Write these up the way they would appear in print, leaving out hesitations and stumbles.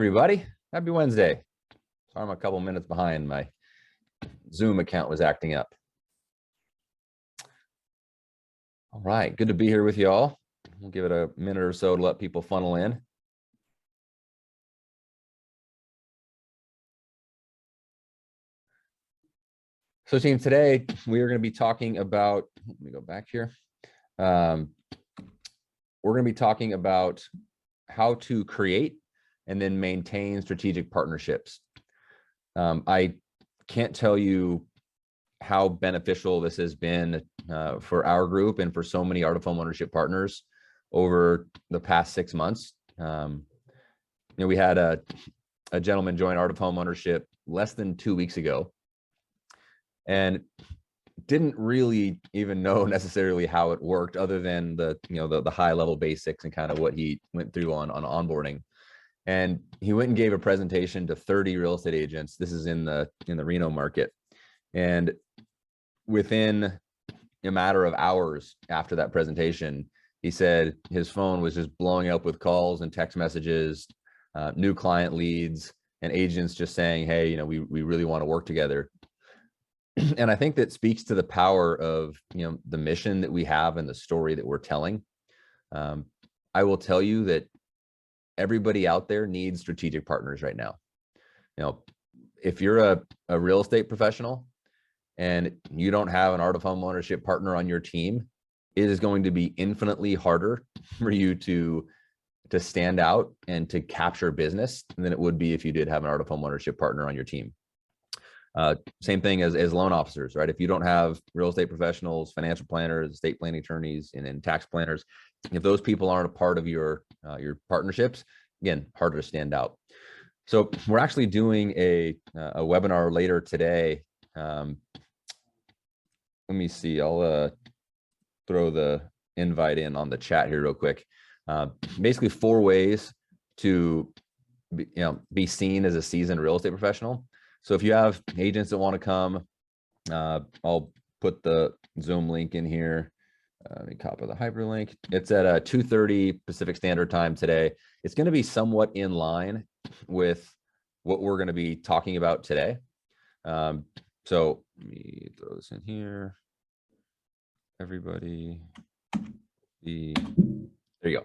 Everybody, happy Wednesday. Sorry, I'm a couple minutes behind. My Zoom account was acting up. All right, good to be here with you all. We'll give it a minute or so to let people funnel in. So team, today we are going to be talking about, let me go back here. We're going to be talking about how to create and then maintain strategic partnerships. I can't tell you how beneficial this has been for our group and for so many art of homeownership partners over the past 6 months. We had a gentleman join art of homeownership less than 2 weeks ago and didn't really even know necessarily how it worked, other than the high level basics and kind of what he went through on onboarding. And he went and gave a presentation to 30 real estate agents. This is in the Reno market. And within a matter of hours after that presentation, he said his phone was just blowing up with calls and text messages, new client leads, and agents just saying, hey, we really want to work together. And I think that speaks to the power of the mission that we have and the story that we're telling. I will tell you that everybody out there needs strategic partners right now. If you're a real estate professional and you don't have an art of homeownership partner on your team, it is going to be infinitely harder for you to stand out and to capture business than it would be if you did have an art of homeownership partner on your team. Same thing as loan officers, right? If you don't have real estate professionals, financial planners, estate planning attorneys, and tax planners, if those people aren't a part of your partnerships, again, harder to stand out. So we're actually doing a webinar later today. Let me see. I'll throw the invite in on the chat here real quick. Basically 4 ways to be seen as a seasoned real estate professional. So if you have agents that want to come, I'll put the Zoom link in here. Let me copy the hyperlink. It's at 2:30 Pacific Standard Time today. It's going to be somewhat in line with what we're going to be talking about today. So let me throw this in here. Everybody, there you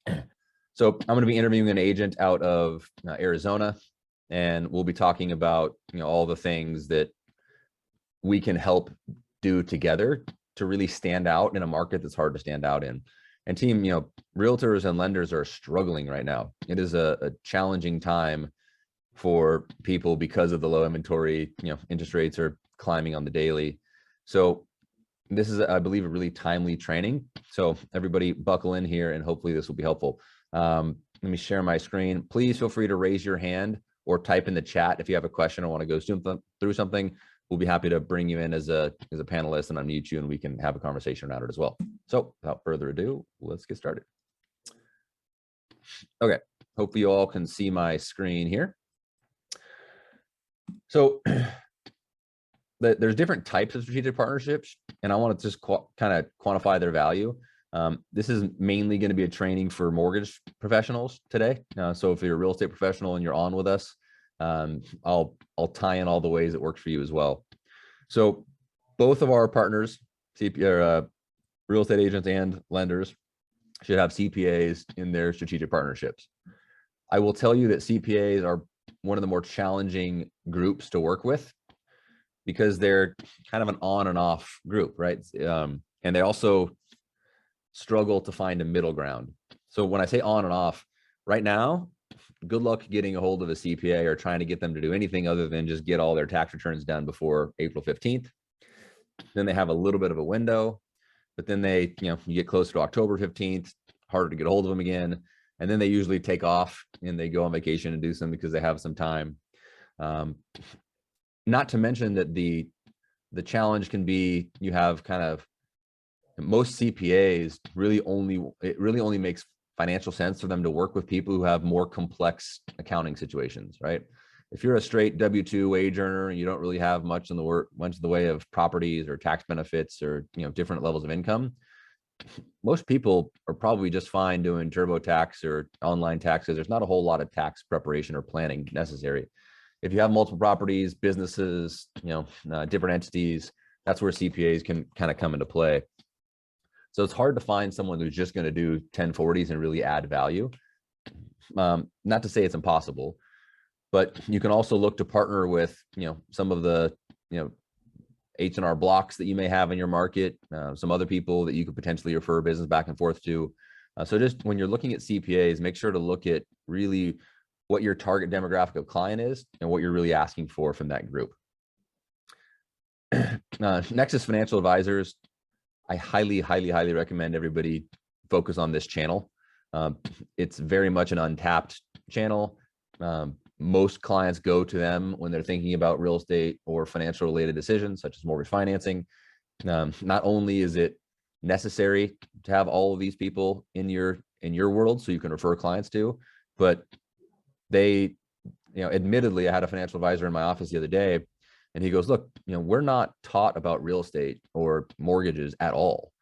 go. So I'm going to be interviewing an agent out of Arizona, and we'll be talking about all the things that we can help do together to really stand out in a market that's hard to stand out in. And team, realtors and lenders are struggling right now. It is a challenging time for people because of the low inventory. Interest rates are climbing on the daily. So this is, I believe, a really timely training. So everybody buckle in here, and hopefully this will be helpful. Let me share my screen. Please feel free to raise your hand or type in the chat if you have a question or want to go through something. We'll be happy to bring you in as a panelist and unmute you, and we can have a conversation around it as well. So without further ado, let's get started. Okay, hopefully you all can see my screen here. So there's different types of strategic partnerships, and I want to just kind of quantify their value. This is mainly going to be a training for mortgage professionals today. So if you're a real estate professional and you're on with us, I'll tie in all the ways it works for you as well. So both of our partners, real estate agents and lenders, should have CPAs in their strategic partnerships. I will tell you that CPAs are one of the more challenging groups to work with because they're kind of an on and off group, right? And they also struggle to find a middle ground. So when I say on and off, right now, good luck getting a hold of a CPA or trying to get them to do anything other than just get all their tax returns done before April 15th. Then they have a little bit of a window, but then you get closer to October 15th, harder to get a hold of them again. And then they usually take off and they go on vacation and do something because they have some time. Not to mention that the challenge can be, you have kind of most CPAs it really only makes financial sense for them to work with people who have more complex accounting situations, right? If you're a straight W-2 wage earner and you don't really have much in the way of properties or tax benefits or different levels of income, most people are probably just fine doing TurboTax or online taxes. There's not a whole lot of tax preparation or planning necessary. If you have multiple properties, businesses, different entities, that's where CPAs can kind of come into play. So it's hard to find someone who's just going to do 1040s and really add value. Not to say it's impossible, but you can also look to partner with, some of the, H&R blocks that you may have in your market, some other people that you could potentially refer business back and forth to. So just when you're looking at CPAs, make sure to look at really what your target demographic of client is and what you're really asking for from that group. Next is financial advisors. I highly, highly, highly recommend everybody focus on this channel. It's very much an untapped channel. Most clients go to them when they're thinking about real estate or financial related decisions, such as mortgage financing. Not only is it necessary to have all of these people in your world so you can refer clients to, but they, admittedly, I had a financial advisor in my office the other day, and he goes, look, we're not taught about real estate or mortgages at all,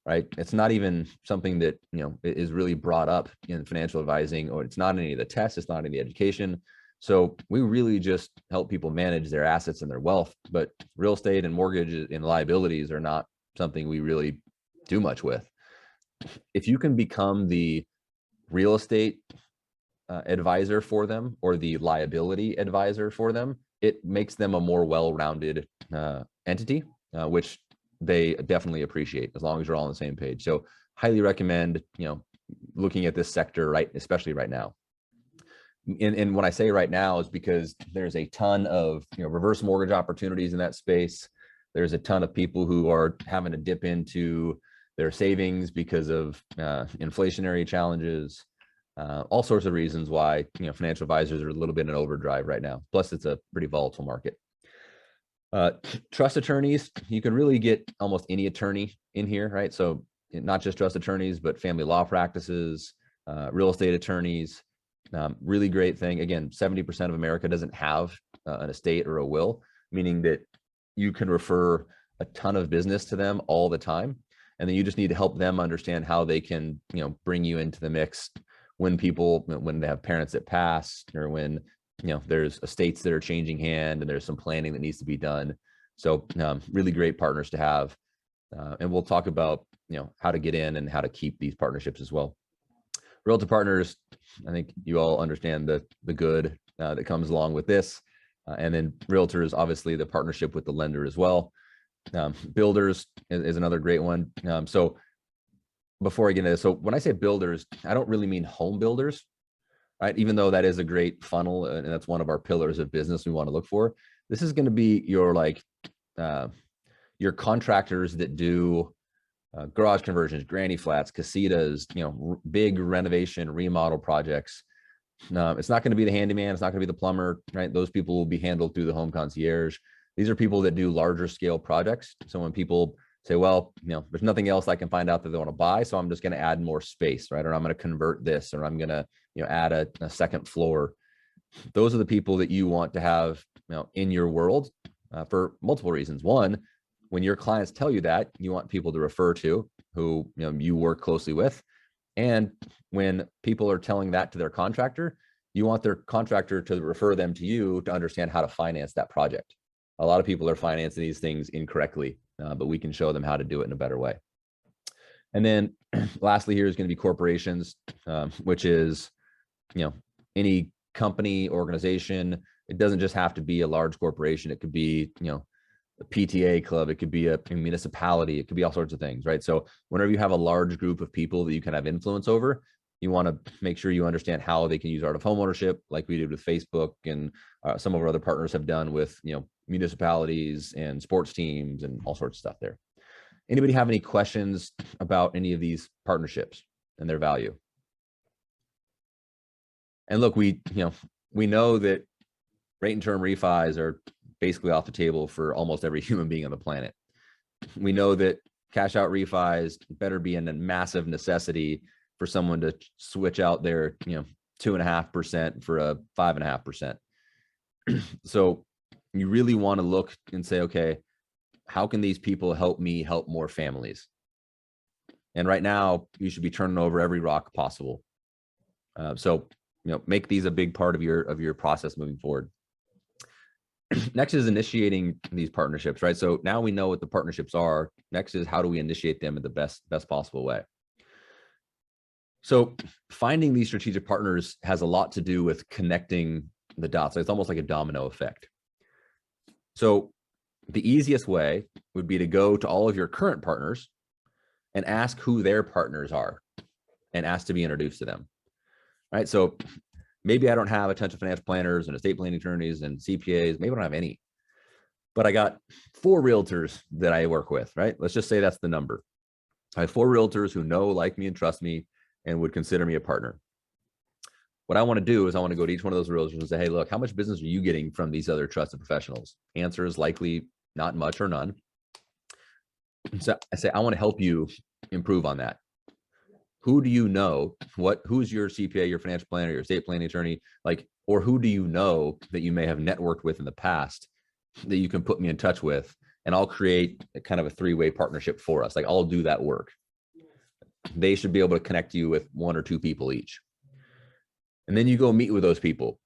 right? It's not even something that, is really brought up in financial advising, or it's not any of the tests, it's not any education. So we really just help people manage their assets and their wealth, but real estate and mortgages and liabilities are not something we really do much with. If you can become the real estate advisor for them or the liability advisor for them, it makes them a more well-rounded entity, which they definitely appreciate as long as you're all on the same page. So highly recommend, looking at this sector, right, especially right now. And when I say right now is because there's a ton of, reverse mortgage opportunities in that space. There's a ton of people who are having to dip into their savings because of inflationary challenges. All sorts of reasons why, financial advisors are a little bit in overdrive right now. Plus, it's a pretty volatile market. Trust attorneys, you can really get almost any attorney in here, right? So not just trust attorneys, but family law practices, real estate attorneys, really great thing. Again, 70% of America doesn't have an estate or a will, meaning that you can refer a ton of business to them all the time. And then you just need to help them understand how they can, bring you into the mix when they have parents that pass, or when, there's estates that are changing hand and there's some planning that needs to be done. So really great partners to have. And we'll talk about, how to get in and how to keep these partnerships as well. Realtor partners, I think you all understand the good that comes along with this. And then realtors, obviously the partnership with the lender as well. Builders is another great one. So before I get into this, so when I say builders, I don't really mean home builders, right? Even though that is a great funnel and that's one of our pillars of business we want to look for. This is going to be your your contractors that do garage conversions, granny flats, casitas, big renovation, remodel projects. It's not going to be the handyman. It's not going to be the plumber, right? Those people will be handled through the home concierge. These are people that do larger scale projects. So when people say, well, there's nothing else I can find out that they want to buy, so I'm just going to add more space, right? Or I'm going to convert this, or I'm going to, add a second floor. Those are the people that you want to have, in your world for multiple reasons. One, when your clients tell you that, you want people to refer to who, you work closely with. And when people are telling that to their contractor, you want their contractor to refer them to you to understand how to finance that project. A lot of people are financing these things incorrectly, but we can show them how to do it in a better way. And then lastly, here is going to be corporations, which is, any company, organization. It doesn't just have to be a large corporation. It could be, a PTA club. It could be a municipality. It could be all sorts of things, right? So whenever you have a large group of people that you can have influence over, you want to make sure you understand how they can use art of homeownership, like we did with Facebook, and some of our other partners have done with, municipalities and sports teams and all sorts of stuff there. Anybody have any questions about any of these partnerships and their value? And look, we know that rate and term refis are basically off the table for almost every human being on the planet. We know that cash out refis better be a massive necessity for someone to switch out their 2.5% for a 5.5%. So you really want to look and say, okay, how can these people help me help more families? And right now, you should be turning over every rock possible. So, make these a big part of your process moving forward. Next is initiating these partnerships, right? So now we know what the partnerships are. Next is how do we initiate them in the best possible way? So finding these strategic partners has a lot to do with connecting the dots. It's almost like a domino effect. So the easiest way would be to go to all of your current partners and ask who their partners are and ask to be introduced to them, right? So maybe I don't have a ton of financial planners and estate planning attorneys and CPAs. Maybe I don't have any, but I got 4 realtors that I work with, right? Let's just say that's the number. I have 4 realtors who know, like me, and trust me and would consider me a partner. What I want to do is I want to go to each one of those realtors and say, hey, look, how much business are you getting from these other trusted professionals? Answer is likely not much or none. So I say, I want to help you improve on that. Who do you know? Who's your CPA, your financial planner, your estate planning attorney, or who do you know that you may have networked with in the past that you can put me in touch with? And I'll create a kind of a 3-way partnership for us. I'll do that work. They should be able to connect you with 1 or 2 people each. And then you go meet with those people.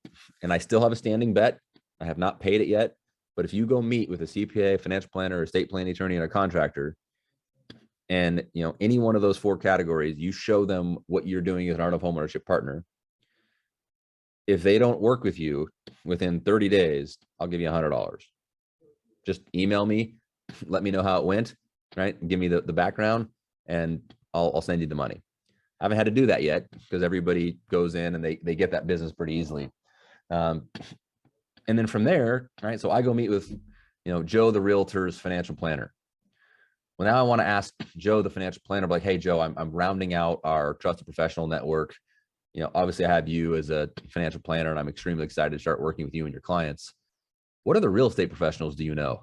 And I still have a standing bet. I have not paid it yet. But if you go meet with a CPA, financial planner, estate planning attorney, and a contractor, and any one of those 4 categories, you show them what you're doing as an Art of Homeownership partner. If they don't work with you within 30 days, I'll give you $100. Just email me, let me know how it went, right? Give me the background, and I'll send you the money. I haven't had to do that yet because everybody goes in and they get that business pretty easily. And then from there, right? So I go meet with, Joe, the realtor's financial planner. Well, now I want to ask Joe, the financial planner, like, hey, Joe, I'm rounding out our trusted professional network. Obviously I have you as a financial planner, and I'm extremely excited to start working with you and your clients. What other real estate professionals do you know,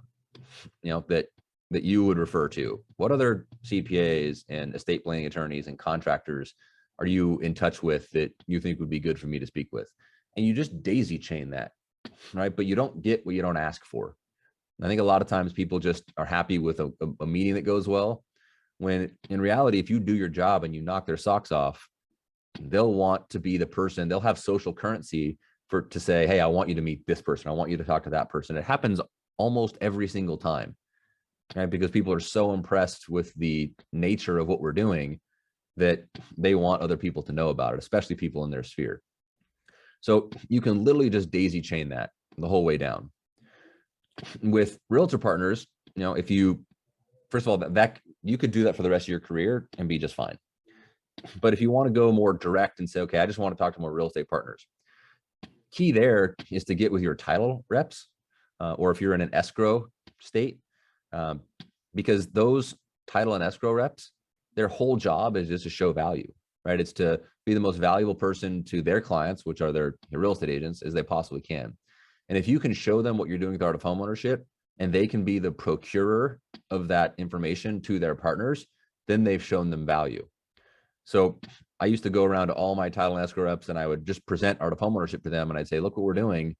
that you would refer to? What other CPAs and estate planning attorneys and contractors are you in touch with that you think would be good for me to speak with? And you just daisy chain that, right? But you don't get what you don't ask for. I think a lot of times people just are happy with a meeting that goes well, when in reality, if you do your job and you knock their socks off, they'll want to be the person. They'll have social currency to say, hey, I want you to meet this person. I want you to talk to that person. It happens almost every single time, right? Because people are so impressed with the nature of what we're doing that they want other people to know about it, especially people in their sphere. So you can literally just daisy chain that the whole way down. With realtor partners, if you, first of all, that you could do that for the rest of your career and be just fine. But if you want to go more direct and say, okay, I just want to talk to more real estate partners, key there is to get with your title reps, or if you're in an escrow state, because those title and escrow reps, their whole job is just to show value, right? It's to be the most valuable person to their clients, which are their real estate agents, as they possibly can. And if you can show them what you're doing with Art of Homeownership, and they can be the procurer of that information to their partners, then they've shown them value. So I used to go around to all my title and escrow reps, and I would just present Art of Homeownership to them. And I'd say, look what we're doing.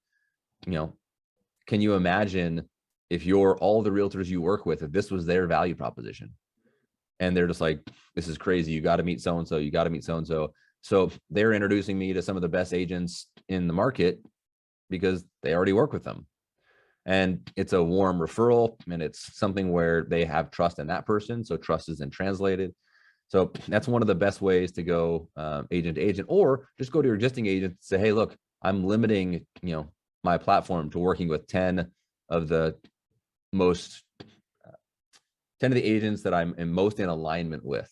Can you imagine if all the realtors you work with, if this was their value proposition? And they're just like, this is crazy. You got to meet so-and-so. You got to meet so-and-so. So they're introducing me to some of the best agents in the market because they already work with them. And it's a warm referral, and it's something where they have trust in that person. So trust is then translated. So that's one of the best ways to go agent to agent, or just go to your existing agent and say, hey, look, I'm limiting, my platform to working with 10 of the 10 of the agents that I'm most in alignment with.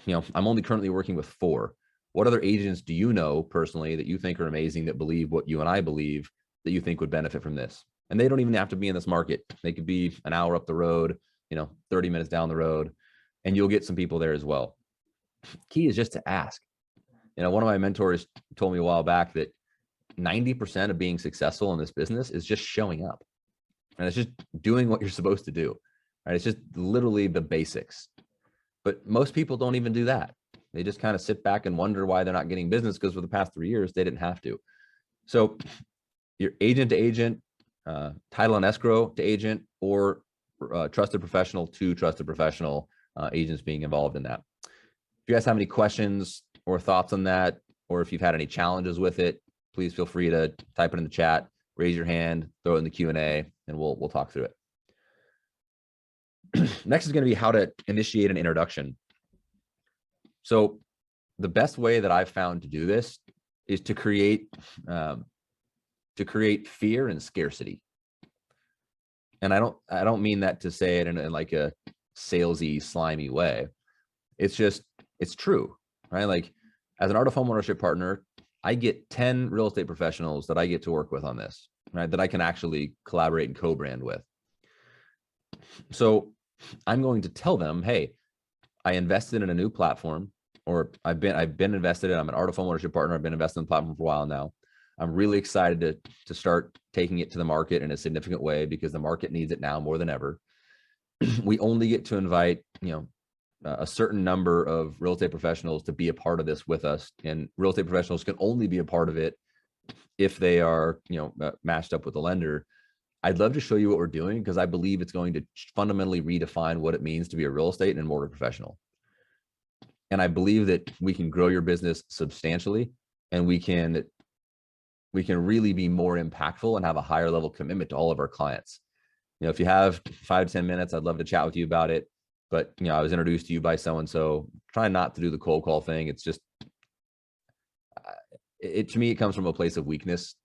I'm only currently working with 4. What other agents do you know personally that you think are amazing, that believe what you and I believe, that you think would benefit from this? And they don't even have to be in this market. They could be an hour up the road, 30 minutes down the road, and you'll get some people there as well. Key is just to ask. One of my mentors told me a while back that 90% of being successful in this business is just showing up. And it's just doing what you're supposed to do, right? It's just literally the basics. But most people don't even do that. They just kind of sit back and wonder why they're not getting business, because for the past 3 years, they didn't have to. So your agent to agent, title and escrow to agent, or trusted professional to trusted professional, agents being involved in that. If you guys have any questions or thoughts on that, or if you've had any challenges with it, please feel free to type it in the chat, raise your hand, throw it in the Q&A, and we'll talk through it. Next is going to be how to initiate an introduction. So the best way that I've found to do this is to create fear and scarcity. And I don't mean that to say it in like a salesy, slimy way. It's true, right? Like, as an Art of Homeownership partner, I get 10 real estate professionals that I get to work with on this, right? That I can actually collaborate and co-brand with. So I'm going to tell them, hey, I invested in a new platform, or I've been invested in, I'm an Art of Homeownership partner. I've been invested in the platform for a while now. I'm really excited to start taking it to the market in a significant way because the market needs it now more than ever. We only get to invite, a certain number of real estate professionals to be a part of this with us. And real estate professionals can only be a part of it if they are, matched up with a lender. I'd love to show you what we're doing because I believe it's going to fundamentally redefine what it means to be a real estate and mortgage professional. And I believe that we can grow your business substantially, and we can really be more impactful and have a higher level commitment to all of our clients. If you have 5 to 10 minutes, I'd love to chat with you about it. But, I was introduced to you by so-and-so. Try not to do the cold call thing. It's just, to me, it comes from a place of weakness.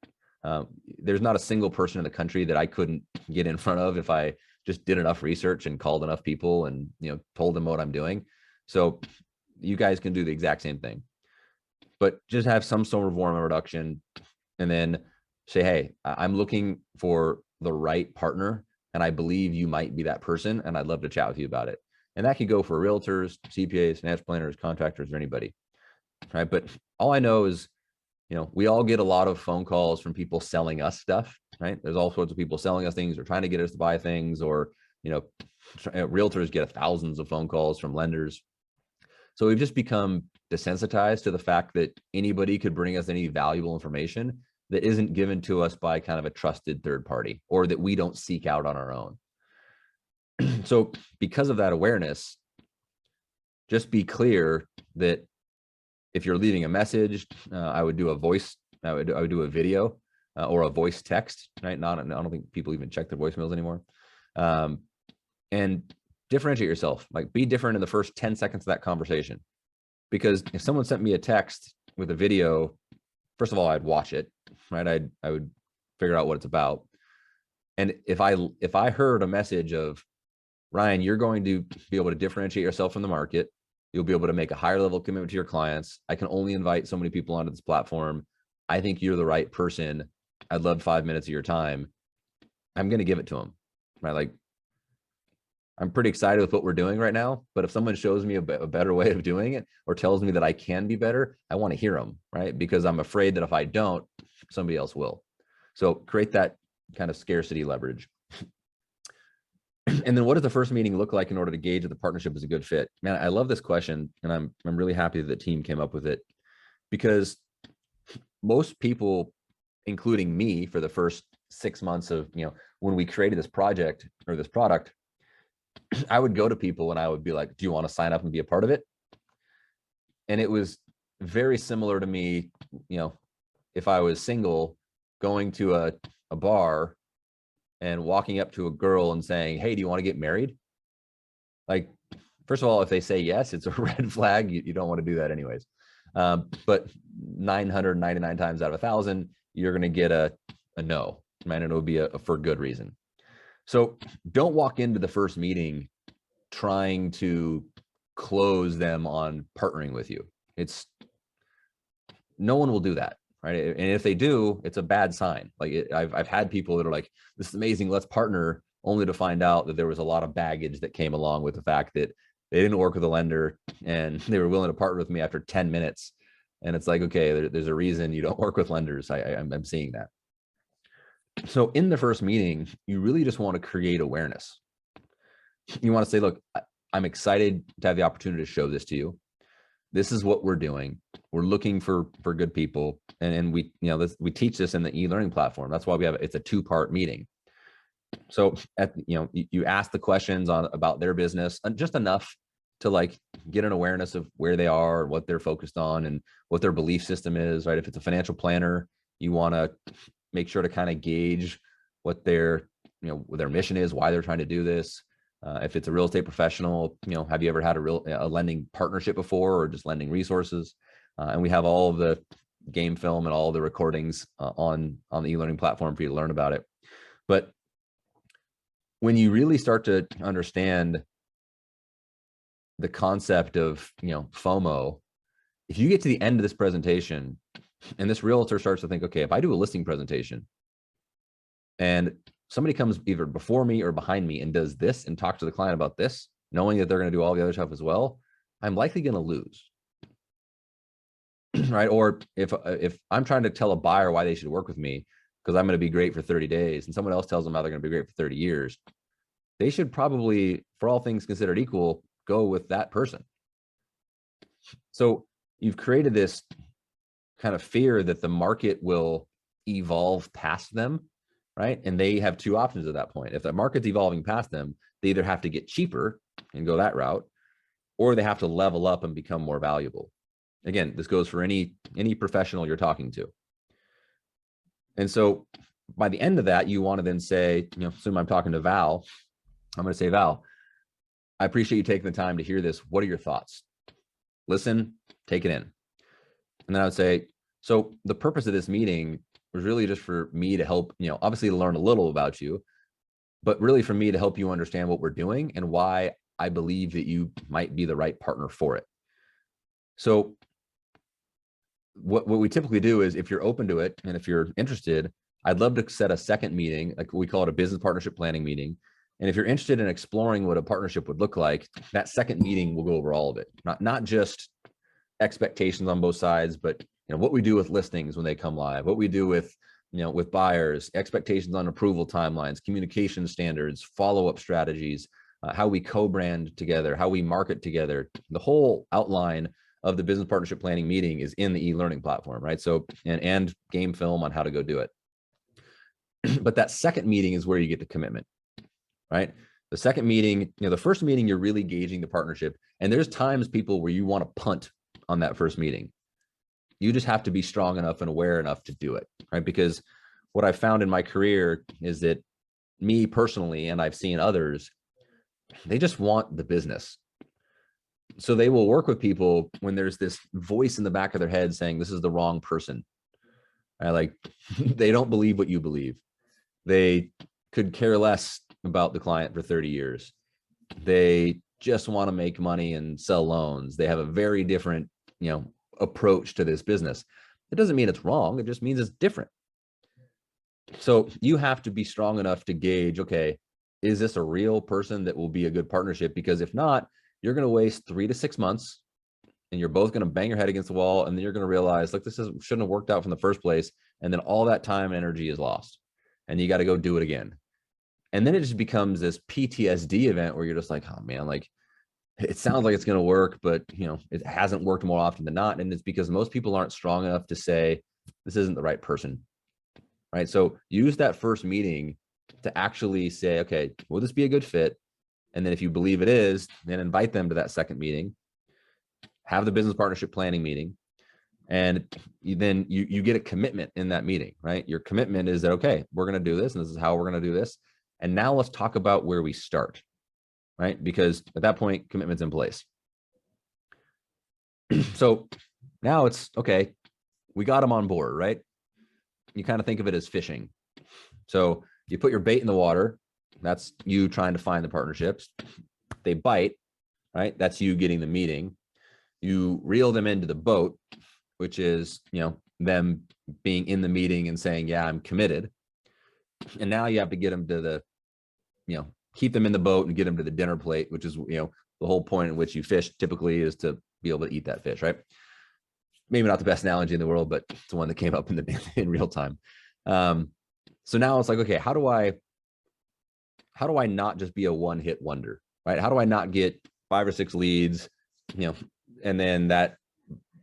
There's not a single person in the country that I couldn't get in front of if I just did enough research and called enough people and, told them what I'm doing. So you guys can do the exact same thing, but just have some sort of warm introduction and then say, hey, I'm looking for the right partner, and I believe you might be that person, and I'd love to chat with you about it. And that could go for realtors, CPAs, financial planners, contractors, or anybody, right? But all I know is, we all get a lot of phone calls from people selling us stuff, right? There's all sorts of people selling us things or trying to get us to buy things, or, realtors get thousands of phone calls from lenders. So we've just become desensitized to the fact that anybody could bring us any valuable information that isn't given to us by kind of a trusted third party, or that we don't seek out on our own. So because of that awareness, just be clear that if you're leaving a message, I would do a voice, I would do a video or a voice text, right? I don't think people even check their voicemails anymore. And differentiate yourself, like be different in the first 10 seconds of that conversation. Because if someone sent me a text with a video, first of all, I'd watch it, right? I would figure out what it's about. And if I heard a message of, Ryan, you're going to be able to differentiate yourself from the market, you'll be able to make a higher level commitment to your clients, I can only invite so many people onto this platform, I think you're the right person, I'd love 5 minutes of your time, I'm going to give it to them, right? Like, I'm pretty excited with what we're doing right now, but if someone shows me a better way of doing it or tells me that I can be better, I want to hear them, right? Because I'm afraid that if I don't, somebody else will. So create that kind of scarcity leverage. And then what does the first meeting look like in order to gauge if the partnership is a good fit? Man, I love this question, and I'm really happy that the team came up with it, because most people, including me, for the first 6 months of, when we created this project or this product, I would go to people and I would be like, do you want to sign up and be a part of it? And it was very similar to me, if I was single, going to a bar and walking up to a girl and saying, hey, do you want to get married? Like, first of all, if they say yes, it's a red flag. You don't want to do that anyways. But 999 times out of 1,000, you're going to get a no, man, and it'll be for good reason. So don't walk into the first meeting trying to close them on partnering with you. No one will do that, right? And if they do, it's a bad sign. Like I've had people that are like, this is amazing, let's partner, only to find out that there was a lot of baggage that came along with the fact that they didn't work with a lender and they were willing to partner with me after 10 minutes. And it's like, okay, there's a reason you don't work with lenders. I'm seeing that. So in the first meeting, you really just want to create awareness. You want to say, look, I'm excited to have the opportunity to show this to you. This is what we're doing. We're looking for good people. And we, we teach this in the e-learning platform. That's why it's a 2-part meeting. So you ask the questions about their business, and just enough to like get an awareness of where they are, what they're focused on, and what their belief system is, right? If it's a financial planner, you want to make sure to kind of gauge what their, what their mission is, why they're trying to do this. If it's a real estate professional, have you ever had a lending partnership before, or just lending resources? And we have all of the game film and all the recordings on the e-learning platform for you to learn about it. But when you really start to understand the concept of, FOMO, if you get to the end of this presentation and this realtor starts to think, okay, if I do a listing presentation and somebody comes either before me or behind me and does this and talks to the client about this, knowing that they're going to do all the other stuff as well, I'm likely going to lose. Right? Or if I'm trying to tell a buyer why they should work with me because I'm going to be great for 30 days and someone else tells them how they're going to be great for 30 years, they should probably, for all things considered equal, go with that person. So you've created this kind of fear that the market will evolve past them, right? And they have two options at that point. If the market's evolving past them, they either have to get cheaper and go that route, or they have to level up and become more valuable. Again, this goes for any professional you're talking to. And so by the end of that, you want to then say, assume I'm talking to Val, I'm going to say, Val, I appreciate you taking the time to hear this. What are your thoughts? Listen, take it in. And then I would say, so the purpose of this meeting was really just for me to help, obviously to learn a little about you, but really for me to help you understand what we're doing and why I believe that you might be the right partner for it. So what we typically do is, if you're open to it and if you're interested, I'd love to set a second meeting, like we call it a business partnership planning meeting. And if you're interested in exploring what a partnership would look like, that second meeting will go over all of it, not just expectations on both sides, but what we do with listings when they come live, what we do with with buyers, expectations on approval timelines, communication standards, follow-up strategies, how we co-brand together, how we market together. The whole outline of the business partnership planning meeting is in the e-learning platform, right? So and game film on how to go do it. But that second meeting is where you get the commitment, right? The second meeting, the first meeting, you're really gauging the partnership. And there's times, people, where you want to punt on that first meeting. You just have to be strong enough and aware enough to do it, right? Because what I found in my career is that me personally, and I've seen others, they just want the business. So they will work with people when there's this voice in the back of their head saying, this is the wrong person. Like, they don't believe what you believe. They could care less about the client for 30 years. They just want to make money and sell loans. They have a very different, approach to this business. It doesn't mean it's wrong. It just means it's different. So you have to be strong enough to gauge, okay, is this a real person that will be a good partnership? Because if not, you're going to waste 3 to 6 months and you're both going to bang your head against the wall. And then you're going to realize, look, shouldn't have worked out from the first place. And then all that time and energy is lost and you got to go do it again. And then it just becomes this PTSD event where you're just like, oh man, like, it sounds like it's going to work, but it hasn't worked more often than not. And it's because most people aren't strong enough to say, this isn't the right person, right? So use that first meeting to actually say, okay, will this be a good fit? And then if you believe it is, then invite them to that second meeting, have the business partnership planning meeting. And then you get a commitment in that meeting, right? Your commitment is that, okay, we're going to do this and this is how we're going to do this. And now let's talk about where we start. Right? Because at that point, commitment's in place. So now it's, okay, we got them on board, right? You kind of think of it as fishing. So you put your bait in the water. That's you trying to find the partnerships. They bite, right? That's you getting the meeting. You reel them into the boat, which is, them being in the meeting and saying, yeah, I'm committed. And now you have to get them to the, keep them in the boat and get them to the dinner plate, which is, the whole point in which you fish typically is to be able to eat that fish, right? Maybe not the best analogy in the world, but it's the one that came up in real time. So now it's like, okay, how do I not just be a one-hit wonder, right? How do I not get 5 or 6 leads, and then that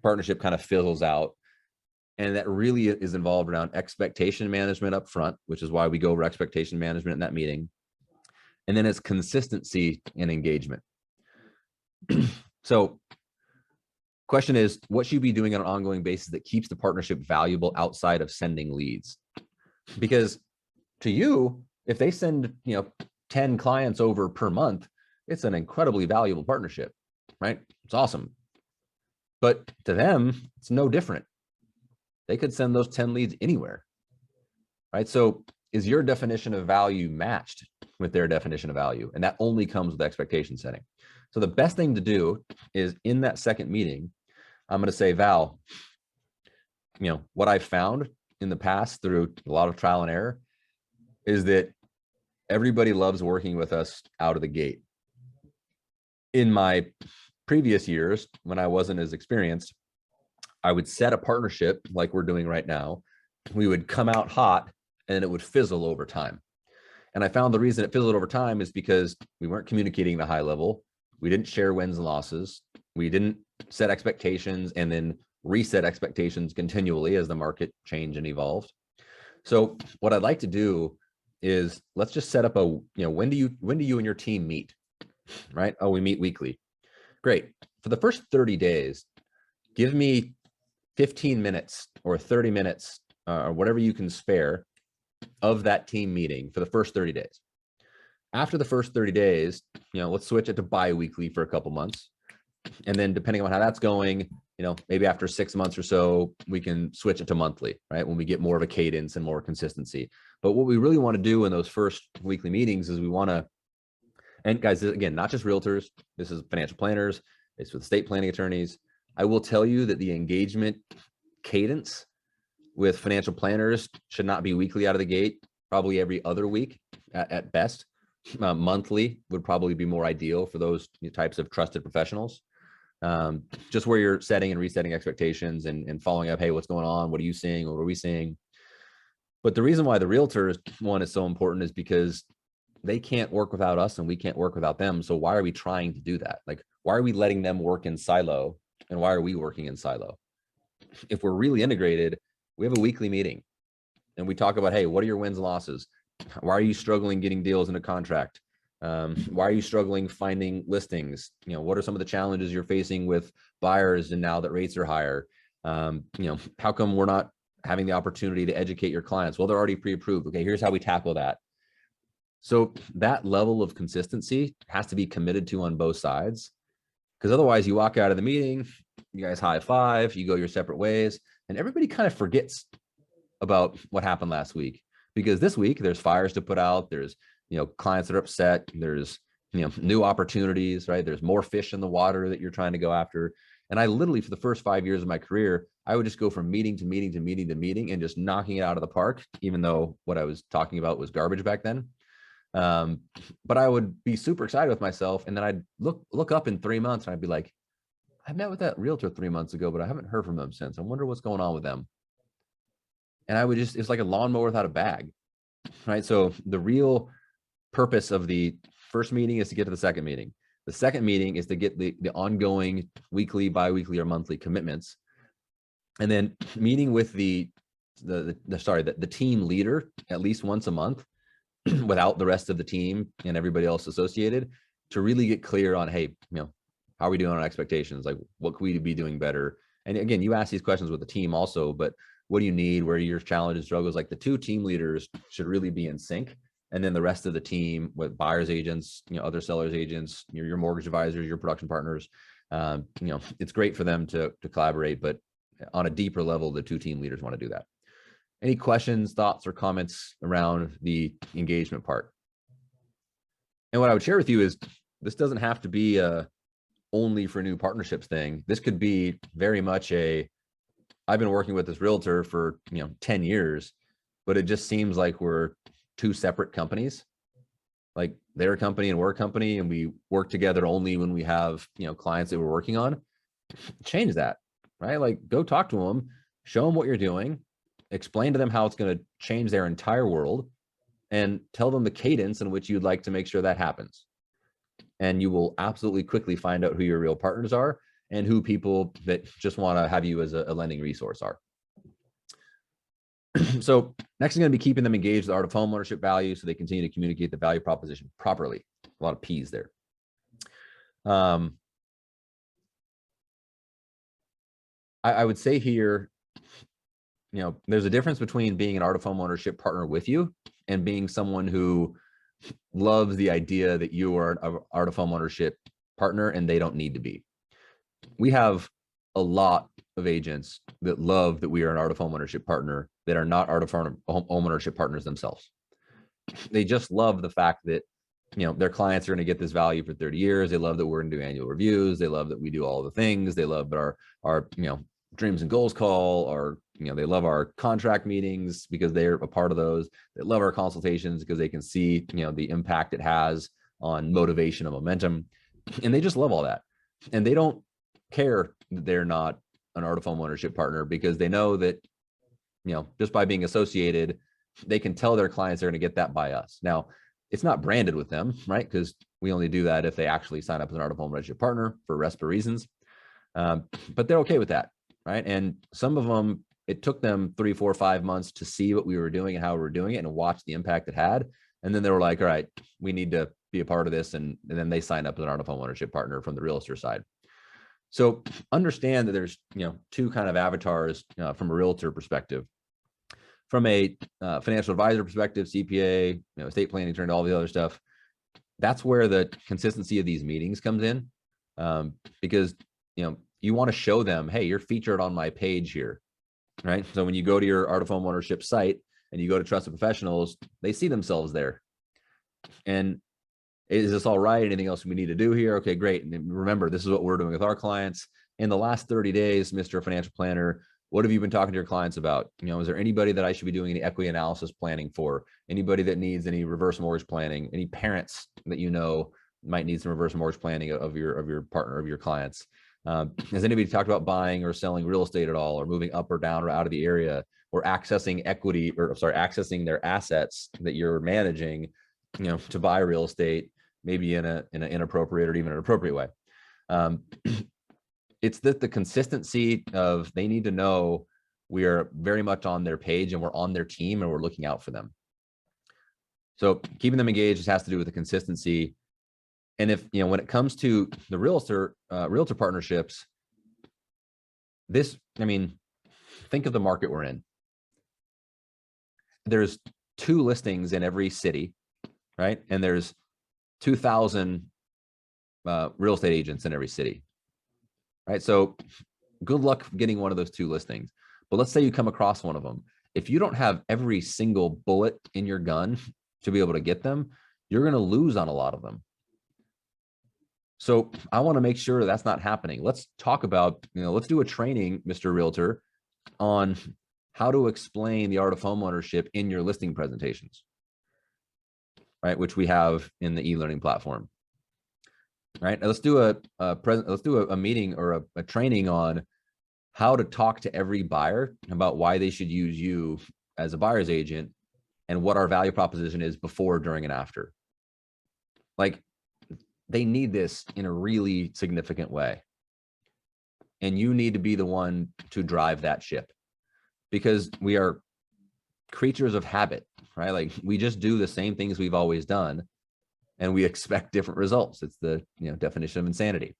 partnership kind of fizzles out? And that really is involved around expectation management up front, which is why we go over expectation management in that meeting. And then it's consistency and engagement. So question is, what should you be doing on an ongoing basis that keeps the partnership valuable outside of sending leads? Because to you, if they send, 10 clients over per month, it's an incredibly valuable partnership, right? It's awesome. But to them, it's no different. They could send those 10 leads anywhere, right? So is your definition of value matched with their definition of value? And that only comes with expectation setting. So the best thing to do is in that second meeting, I'm going to say, Val, what I've found in the past through a lot of trial and error is that everybody loves working with us out of the gate. In my previous years, when I wasn't as experienced, I would set a partnership like we're doing right now. We would come out hot and it would fizzle over time. And I found the reason it fizzled over time is because we weren't communicating the high level. We didn't share wins and losses. We didn't set expectations and then reset expectations continually as the market changed and evolved. So what I'd like to do is let's just set up a, when do you and your team meet, right? Oh, we meet weekly. Great. For the first 30 days, give me 15 minutes or 30 minutes or whatever you can spare of that team meeting for the first 30 days. After the first 30 days, let's switch it to bi-weekly for a couple months. And then depending on how that's going, maybe after 6 months or so, we can switch it to monthly, right? When we get more of a cadence and more consistency. But what we really want to do in those first weekly meetings is we want to, and guys, again, not just realtors, this is financial planners, it's with estate planning attorneys. I will tell you that the engagement cadence with financial planners should not be weekly out of the gate, probably every other week at best. Monthly would probably be more ideal for those types of trusted professionals. Just where you're setting and resetting expectations and following up, hey, what's going on? What are you seeing? What are we seeing? But the reason why the realtors one is so important is because they can't work without us and we can't work without them. So why are we trying to do that? Like, why are we letting them work in silo and why are we working in silo? If we're really integrated, we have a weekly meeting and we talk about, hey, what are your wins and losses? Why are you struggling getting deals into contract? Why are you struggling finding listings? What are some of the challenges you're facing with buyers and now that rates are higher? How come we're not having the opportunity to educate your clients? Well, they're already pre-approved. Okay, here's how we tackle that. So that level of consistency has to be committed to on both sides, because otherwise you walk out of the meeting, you guys high five, you go your separate ways, and everybody kind of forgets about what happened last week. Because this week there's fires to put out, there's clients that are upset, there's new opportunities, right? There's more fish in the water that you're trying to go after. And I literally, for the first 5 years of my career, I would just go from meeting to meeting to meeting to meeting and just knocking it out of the park, even though what I was talking about was garbage back then. But I would be super excited with myself, and then I'd look up in 3 months and I'd be like, I met with that realtor 3 months ago, but I haven't heard from them since. I wonder what's going on with them. And I would it's like a lawnmower without a bag, right? So the real purpose of the first meeting is to get to the second meeting. The second meeting is to get the ongoing weekly, bi-weekly, or monthly commitments. And then meeting with the team leader at least once a month without the rest of the team and everybody else associated, to really get clear on, hey, how are we doing on expectations? Like, what could we be doing better? And again, you ask these questions with the team also, but what do you need? Where are your challenges, struggles? Like, the two team leaders should really be in sync. And then the rest of the team with buyers agents, other sellers agents, your mortgage advisors, your production partners, it's great for them to collaborate, but on a deeper level, the two team leaders want to do that. Any questions, thoughts, or comments around the engagement part? And what I would share with you is this doesn't have to be a only for new partnerships thing. This could be very much I've been working with this realtor for 10 years, but it just seems like we're two separate companies. Like, they're a company and we're a company, and we work together only when we have clients that we're working on. Change that, right? Like, go talk to them, show them what you're doing, explain to them how it's going to change their entire world, and tell them the cadence in which you'd like to make sure that happens. And you will absolutely quickly find out who your real partners are and who people that just want to have you as a lending resource are. So next is going to be keeping them engaged with the art of home ownership value, so they continue to communicate the value proposition properly. A lot of P's there. I would say here, there's a difference between being an art of home ownership partner with you and being someone who loves the idea that you are an art of home ownership partner and they don't need to be. We have a lot of agents that love that we are an art of home ownership partner that are not art of home ownership partners themselves. They just love the fact that their clients are going to get this value for 30 years. They love that we're going to do annual reviews. They love that we do all the things. They love our dreams and goals call, or they love our contract meetings because they're a part of those. They love our consultations because they can see the impact it has on motivation and momentum, and they just love all that. And they don't care that they're not an art of home ownership partner because they know that just by being associated, they can tell their clients they're going to get that by us. Now, it's not branded with them, right? Because we only do that if they actually sign up as an art of home ownership partner for RESPA reasons. But they're okay with that, right? And some of them, it took them 3, 4, 5 months to see what we were doing and how we were doing it and watch the impact it had. And then they were like, all right, we need to be a part of this. And then they signed up as an art of home ownership partner from the realtor side. So understand that there's, two kind of avatars from a realtor perspective. From a financial advisor perspective, CPA, estate planning, attorney, all the other stuff, that's where the consistency of these meetings comes in, because you want to show them, hey, you're featured on my page here, right? So when you go to your art of home ownership site and you go to Trusted Professionals, they see themselves there. And is this all right? Anything else we need to do here? Okay, great. And remember, this is what we're doing with our clients. In the last 30 days, Mr. Financial Planner, what have you been talking to your clients about? Is there anybody that I should be doing any equity analysis planning for? Anybody that needs any reverse mortgage planning? Any parents that might need some reverse mortgage planning of your partner, of your clients? Has anybody talked about buying or selling real estate at all, or moving up or down or out of the area, or accessing accessing their assets that you're managing, to buy real estate, maybe in an inappropriate or even an appropriate way? It's that the consistency of, they need to know we are very much on their page and we're on their team and we're looking out for them. So keeping them engaged just has to do with the consistency. And if, when it comes to the realtor partnerships, think of the market we're in. There's 2 listings in every city, right? And there's 2,000 real estate agents in every city, right? So good luck getting one of those 2 listings. But let's say you come across one of them. If you don't have every single bullet in your gun to be able to get them, you're going to lose on a lot of them. So I want to make sure that's not happening. Let's talk about, let's do a training, Mr. Realtor, on how to explain the art of homeownership in your listing presentations, right? Which we have in the e-learning platform, right? Let's do a meeting or a training on how to talk to every buyer about why they should use you as a buyer's agent and what our value proposition is before, during, and after. Like, they need this in a really significant way. And you need to be the one to drive that ship, because we are creatures of habit, right? Like, we just do the same things we've always done and we expect different results. It's the definition of insanity.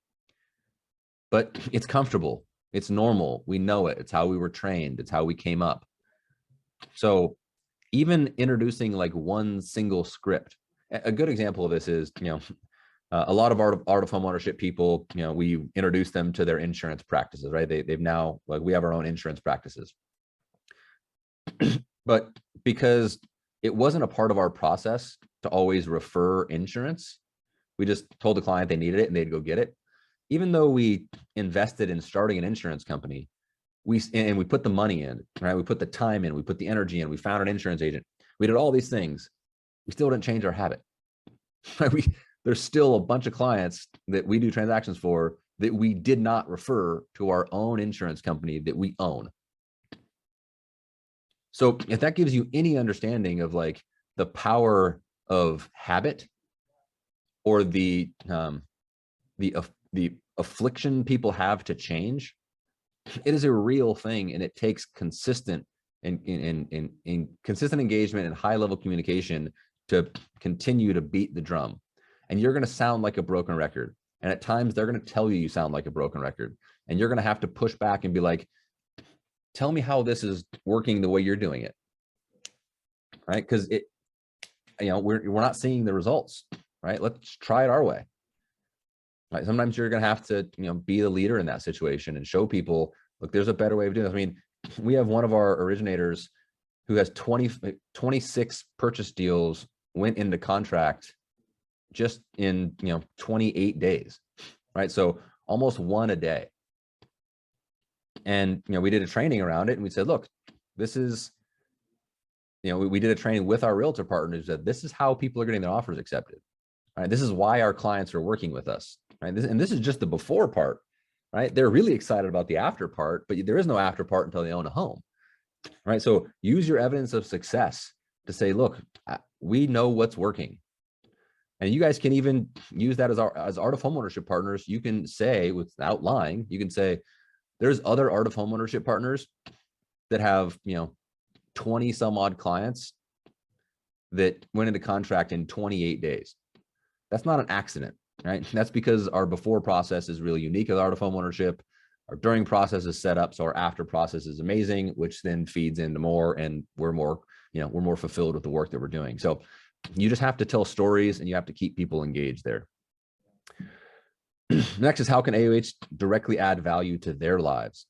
But it's comfortable. It's normal. We know it. It's how we were trained. It's how we came up. So even introducing like one single script, a good example of this is, a lot of art of homeownership people, we introduce them to their insurance practices, right? They've now, like, we have our own insurance practices. But because it wasn't a part of our process to always refer insurance, we just told the client they needed it and they'd go get it. Even though we invested in starting an insurance company, we put the money in, right? We put the time in, we put the energy in, we found an insurance agent. We did all these things. We still didn't change our habit. There's still a bunch of clients that we do transactions for that we did not refer to our own insurance company that we own. So if that gives you any understanding of like the power of habit, or the affliction people have to change, it is a real thing, and it takes consistent consistent engagement and high level communication to continue to beat the drum. And you're going to sound like a broken record. And at times they're going to tell you sound like a broken record. And you're going to have to push back and be like, tell me how this is working the way you're doing it, right? Because we're not seeing the results, right? Let's try it our way. Right? Sometimes you're going to have to, be the leader in that situation and show people, look, there's a better way of doing this. I mean, we have one of our originators who has 26 purchase deals went into contract just in, 28 days, right? So almost one a day. And, we did a training around it and we said, look, this is, we did a training with our realtor partners that this is how people are getting their offers accepted. Right? This is why our clients are working with us. Right? This is just the before part, right? They're really excited about the after part, but there is no after part until they own a home, right? So use your evidence of success to say, look, we know what's working. And you guys can even use that as Art of Homeownership partners. You can say, without lying, you can say, there's other Art of Homeownership partners that have, 20 some odd clients that went into contract in 28 days. That's not an accident, right? That's because our before process is really unique as Art of Homeownership. Our during process is set up so our after process is amazing, which then feeds into more, and we're more fulfilled with the work that we're doing. So you just have to tell stories and you have to keep people engaged there. Next is, how can AOH directly add value to their lives?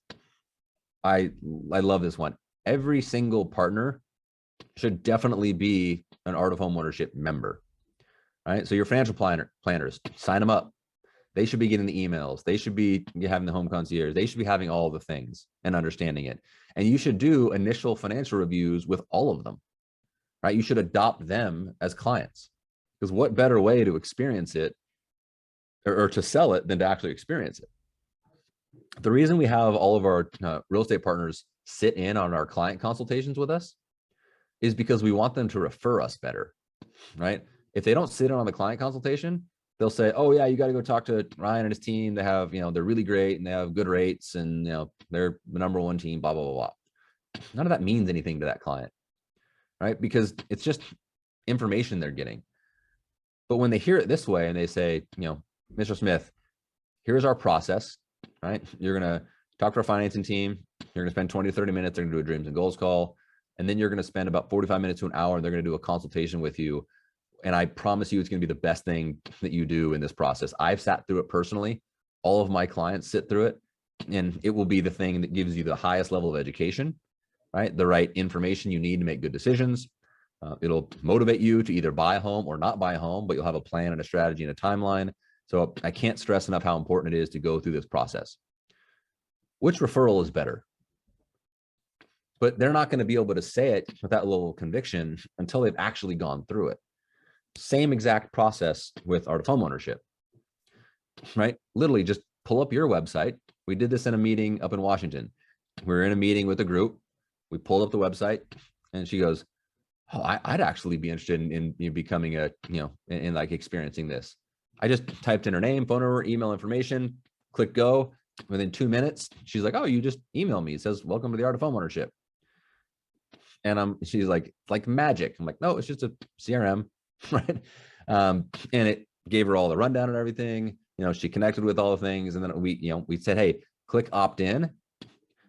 I love this one. Every single partner should definitely be an Art of Homeownership member. Right? So your financial planners, sign them up. They should be getting the emails. They should be having the home concierge. They should be having all the things and understanding it. And you should do initial financial reviews with all of them, right? You should adopt them as clients, because what better way to experience it or to sell it than to actually experience it? The reason we have all of our real estate partners sit in on our client consultations with us is because we want them to refer us better, right? If they don't sit in on the client consultation, they'll say, oh yeah, you got to go talk to Ryan and his team. They have, they're really great and they have good rates and, they're the number one team, blah, blah, blah, blah. None of that means anything to that client, right? Because it's just information they're getting. But when they hear it this way and they say, Mr. Smith, here's our process, right? You're going to talk to our financing team. You're going to spend 20 to 30 minutes. They're going to do a dreams and goals call. And then you're going to spend about 45 minutes to an hour and they're going to do a consultation with you. And I promise you, it's going to be the best thing that you do in this process. I've sat through it personally. All of my clients sit through it, and it will be the thing that gives you the highest level of education, right? The right information you need to make good decisions. It'll motivate you to either buy a home or not buy a home, but you'll have a plan and a strategy and a timeline. So I can't stress enough how important it is to go through this process. Which referral is better? But they're not going to be able to say it with that level of conviction until they've actually gone through it. Same exact process with Art of Homeownership, right? Literally just pull up your website. We did this in a meeting up in Washington. We were in a meeting with a group. We pulled up the website and she goes, oh, I'd actually be interested in becoming in like experiencing this. I just typed in her name, phone number, email information, click go. Within 2 minutes, she's like, oh, you just email me. It says, welcome to the Art of Homeownership. And she's like magic. I'm like, no, it's just a CRM. Right. And it gave her all the rundown and everything. She connected with all the things. And then we said, hey, click opt in.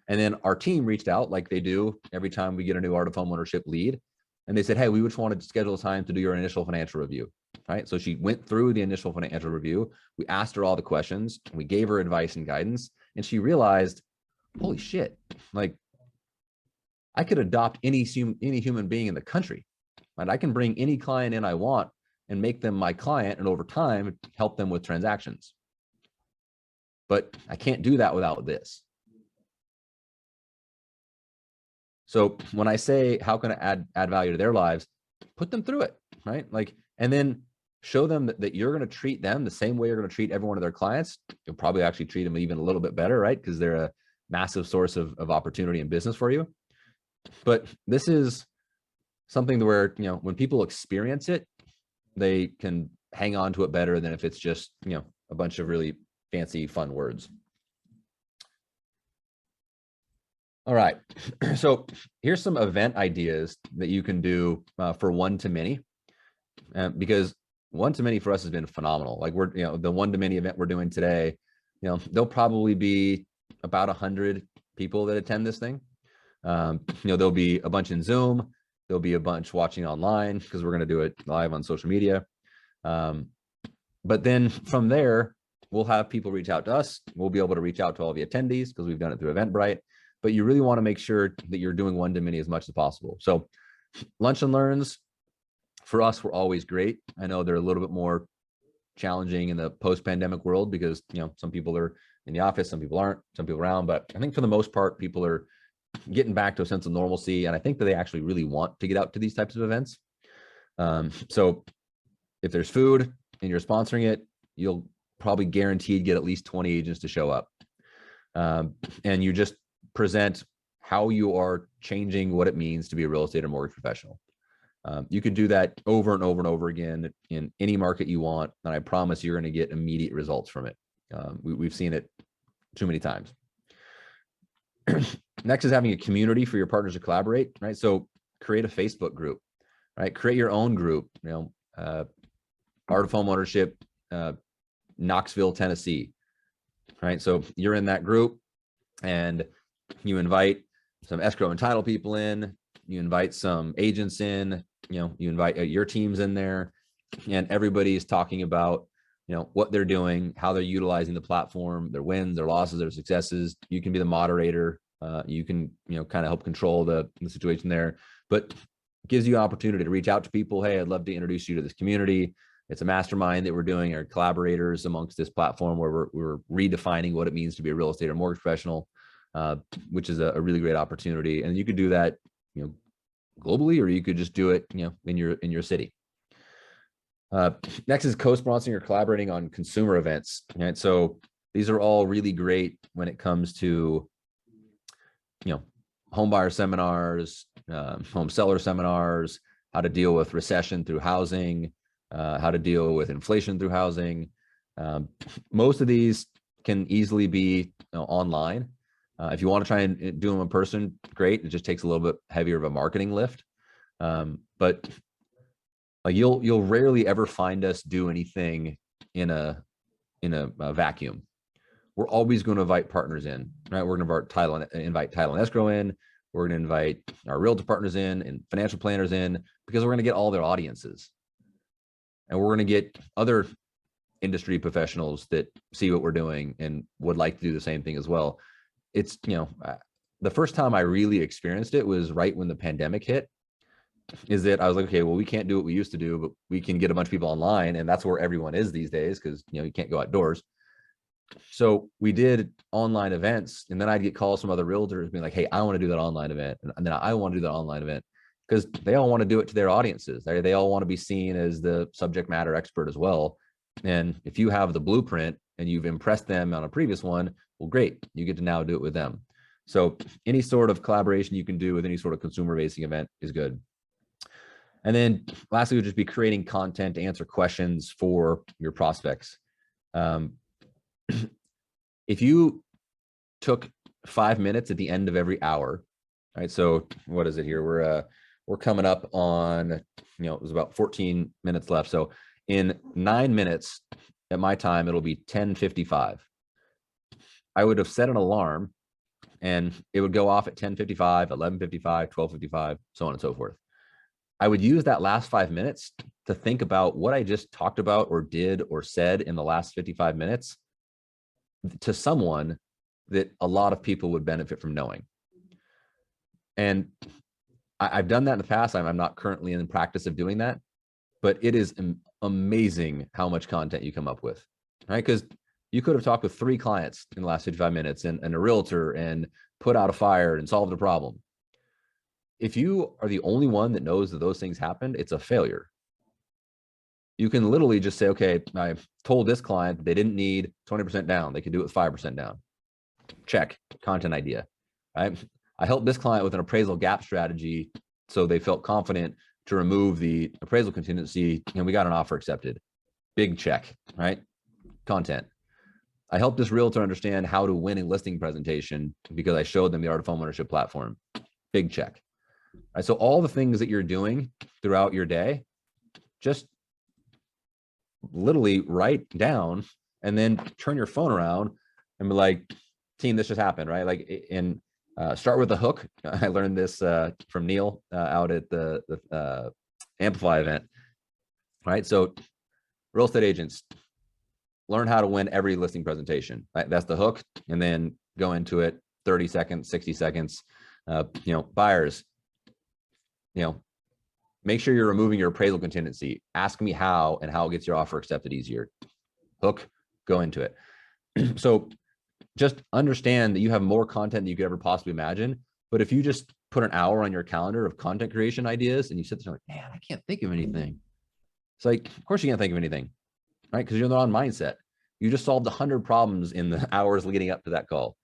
And then our team reached out like they do every time we get a new Art of Homeownership lead. And they said, hey, we just wanted to schedule a time to do your initial financial review. Right. So she went through the initial financial review. We asked her all the questions. We gave her advice and guidance. And she realized, holy shit, like I could adopt any human being in the country. Right? I can bring any client in I want and make them my client, and over time help them with transactions. But I can't do that without this. So when I say how can I add value to their lives, put them through it, right? Like, and then show them that you're going to treat them the same way you're going to treat every one of their clients. You'll probably actually treat them even a little bit better, right? Because they're a massive source of opportunity and business for you. But this is something where, when people experience it, they can hang on to it better than if it's just, a bunch of really fancy, fun words. All right. So here's some event ideas that you can do for one-to-many, because one-to-many for us has been phenomenal. Like the one-to-many event we're doing today, there'll probably be about 100 people that attend this thing. There'll be a bunch in Zoom. There'll be a bunch watching online because we're going to do it live on social media. But then from there, we'll have people reach out to us. We'll be able to reach out to all the attendees because we've done it through Eventbrite. But you really want to make sure that you're doing one-to-many as much as possible. So lunch and learns for us were always great. I know they're a little bit more challenging in the post-pandemic world because some people are in the office, some people aren't, some people around. But I think for the most part, people are getting back to a sense of normalcy, and I think that they actually really want to get out to these types of events. So if there's food and you're sponsoring it, you'll probably guaranteed get at least 20 agents to show up. And you just present how you are changing what it means to be a real estate or mortgage professional. You could do that over and over and over again in any market you want, and I promise you're going to get immediate results from it. We've seen it too many times. Next is having a community for your partners to collaborate, right? So create a Facebook group, right? Create your own group, Art of Homeownership, Knoxville, Tennessee, right? So you're in that group and you invite some escrow and title people in, you invite some agents in, you invite your teams in there, and everybody's talking about, what they're doing, how they're utilizing the platform, their wins, their losses, their successes. You can be the moderator. You can, kind of help control the situation there, but gives you an opportunity to reach out to people. Hey, I'd love to introduce you to this community. It's a mastermind that we're doing, our collaborators amongst this platform where we're redefining what it means to be a real estate or mortgage professional, which is a really great opportunity. And you could do that, globally, or you could just do it, in your city. Next is co-sponsoring or collaborating on consumer events. Right? So these are all really great when it comes to, home buyer seminars, home seller seminars, how to deal with recession through housing, how to deal with inflation through housing. Most of these can easily be online. If you want to try and do them in person, great. It just takes a little bit heavier of a marketing lift. But you'll rarely ever find us do anything in a vacuum. We're always going to invite partners in, right? We're going to invite title and escrow in. We're going to invite our realtor partners in and financial planners in, because we're going to get all their audiences. And we're going to get other industry professionals that see what we're doing and would like to do the same thing as well. It's, the first time I really experienced it was right when the pandemic hit, is that I was like, okay, well, we can't do what we used to do, but we can get a bunch of people online. And that's where everyone is these days, because, you can't go outdoors. So we did online events, and then I'd get calls from other realtors being like, hey, I want to do that online event. And then I want to do that online event, because they all want to do it to their audiences. They all want to be seen as the subject matter expert as well. And if you have the blueprint and you've impressed them on a previous one, well, great, you get to now do it with them. So any sort of collaboration you can do with any sort of consumer facing event is good. And then lastly, would just be creating content to answer questions for your prospects. If you took 5 minutes at the end of every hour, right? So what is it here? We're coming up on, it was about 14 minutes left. So in 9 minutes at my time, it'll be 10:55. I would have set an alarm and it would go off at 10:55, 11:55, 12:55, so on and so forth. I would use that last 5 minutes to think about what I just talked about or did or said in the last 55 minutes to someone that a lot of people would benefit from knowing. And I've done that in the past. I'm not currently in the practice of doing that, but it is amazing how much content you come up with, right? Because you could have talked with 3 clients in the last 55 minutes and a realtor and put out a fire and solved a problem. If you are the only one that knows that those things happened, it's a failure. You can literally just say, okay, I told this client that they didn't need 20% down. They could do it with 5% down. Check, content idea, right? I helped this client with an appraisal gap strategy, so they felt confident to remove the appraisal contingency, and we got an offer accepted. Big check, right? Content. I helped this realtor understand how to win a listing presentation because I showed them the Art of Homeownership platform. Big check. Right, so all the things that you're doing throughout your day, just literally write down and then turn your phone around and be like, team, this just happened, right? Like, and Start with a hook. I learned this from Neil out at the Amplify event. Right. So real estate agents, learn how to win every listing presentation. Right? That's the hook. And then go into it 30 seconds, 60 seconds. Buyers, make sure you're removing your appraisal contingency. Ask me how and how it gets your offer accepted easier. Hook, go into it. So just understand that you have more content than you could ever possibly imagine. But if you just put an hour on your calendar of content creation ideas and you sit there like, man, I can't think of anything. It's like, of course you can't think of anything, right? Because you're in the wrong mindset. You just solved 100 problems in the hours leading up to that call.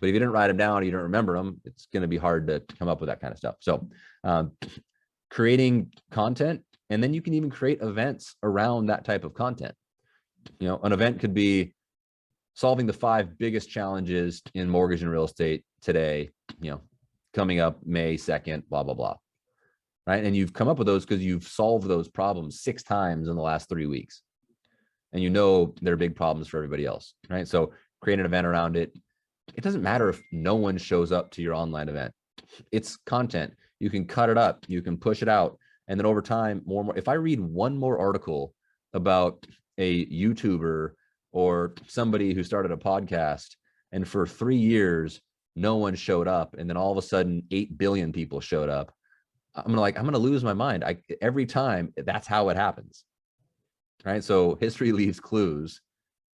But if you didn't write them down, you don't remember them, it's going to be hard to come up with that kind of stuff. So creating content, and then you can even create events around that type of content. An event could be solving the 5 biggest challenges in mortgage and real estate today, coming up May 2nd, blah, blah, blah. Right. And you've come up with those because you've solved those problems 6 times in the last 3 weeks. And they're big problems for everybody else. Right. So create an event around it. It doesn't matter if no one shows up to your online event. It's content. You can cut it up. You can push it out. And then over time, more and more, if I read one more article about a YouTuber or somebody who started a podcast, and for 3 years, no one showed up, and then all of a sudden 8 billion people showed up, I'm gonna lose my mind. Every time, that's how it happens. Right. So history leaves clues.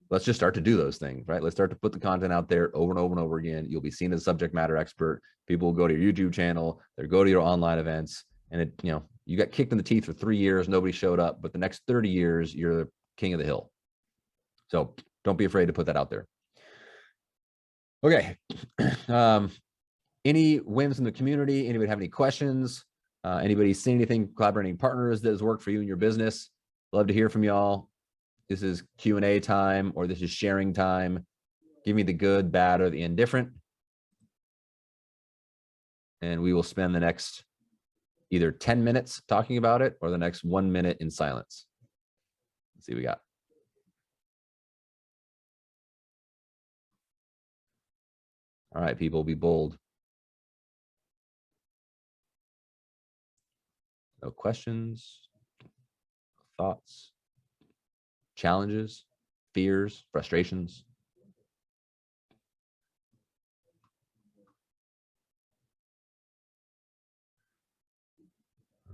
Let's just start to do those things, right? Let's start to put the content out there over and over and over again. You'll be seen as a subject matter expert. People will go to your YouTube channel, they'll go to your online events, and you got kicked in the teeth for 3 years, nobody showed up, but the next 30 years, you're the king of the hill. So don't be afraid to put that out there. Okay. Any wins in the community? Anybody have any questions? Anybody seen anything, collaborating partners that has worked for you in your business? Love to hear from y'all. This is Q&A time, or this is sharing time. Give me the good, bad, or the indifferent. And we will spend the next either 10 minutes talking about it or the next 1 minute in silence. Let's see what we got. All right, people, be bold. No questions, thoughts, challenges, fears, frustrations.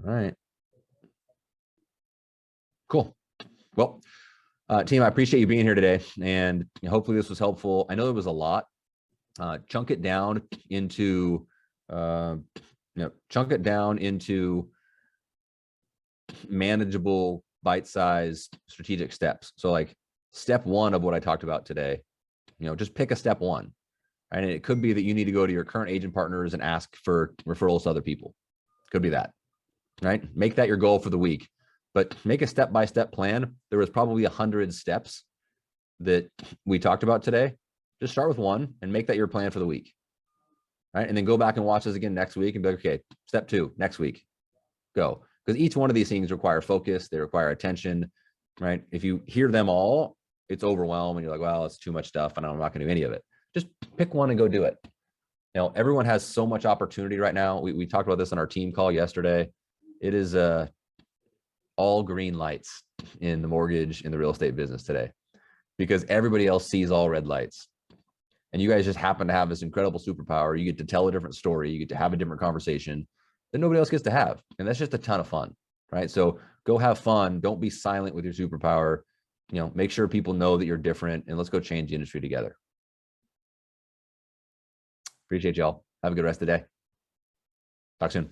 All right. Cool. Well, team, I appreciate you being here today, and hopefully this was helpful. I know there was a lot. Chunk it down into manageable, bite-sized strategic steps. So like step 1 of what I talked about today, just pick a step 1. Right? And it could be that you need to go to your current agent partners and ask for referrals to other people. Could be that, right? Make that your goal for the week, but make a step-by-step plan. There was probably 100 steps that we talked about today. Just start with 1 and make that your plan for the week. Right? And then go back and watch this again next week and be like, okay, step 2, next week, go. Because each one of these things require focus, they require attention, right? If you hear them all, it's overwhelming. You're like, well, it's too much stuff and I'm not going to do any of it. Just pick one and go do it. Everyone has so much opportunity right now. We talked about this on our team call yesterday. It is all green lights in the mortgage, in the real estate business today, because everybody else sees all red lights. And you guys just happen to have this incredible superpower. You get to tell a different story. You get to have a different conversation that nobody else gets to have. And that's just a ton of fun, right? So go have fun. Don't be silent with your superpower. Make sure people know that you're different, and let's go change the industry together. Appreciate y'all. Have a good rest of the day. Talk soon.